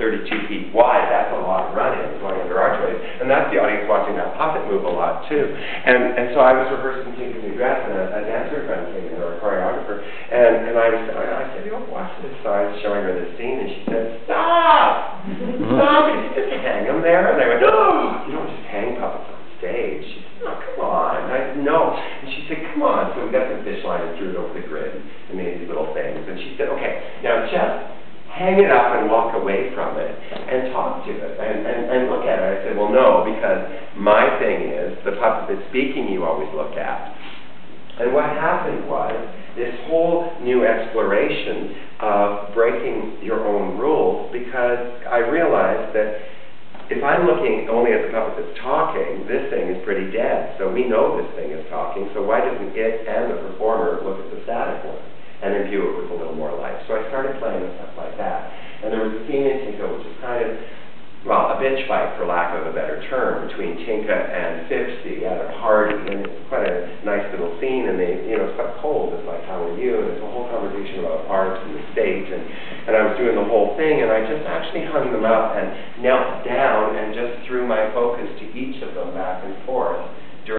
32 feet wide. That's a lot of running going under archways. And that's the audience watching that puppet move a lot, too. And so I was rehearsing Tinka's new dress, and a dancer friend came in, or a choreographer, and I said, you know, watch this. So I was showing her this scene, and she said, stop! Stop! You just hang them there. And I went, no! You don't just hang puppets on stage. She said, oh, come on. And I said, no. And she said, come on. So we got some fish line and threw it over the grid and made these little things. And she said, okay, now just hang it up and walk away from it and talk to it and look at it. I said, well, no, because my thing is the puppet that's speaking you always look at. And what happened was this whole new exploration of breaking your own rules, because I realized that if I'm looking only at the puppet that's talking, this thing is pretty dead. So we know this thing is talking, so why doesn't it and the performer look at the static one and imbue it with a little more life? So I started playing with stuff like that. And there was a scene in Tinka which is kind of, well, a bitch fight, for lack of a better term, between Tinka and Fipsy at a party. And it's quite a nice little scene, and they, you know, it's quite cold. It's like, how are you? And it's a whole conversation about art and the stage. And I was doing the whole thing, and I just actually hung them up and knelt down and just threw my focus to each of them back and forth.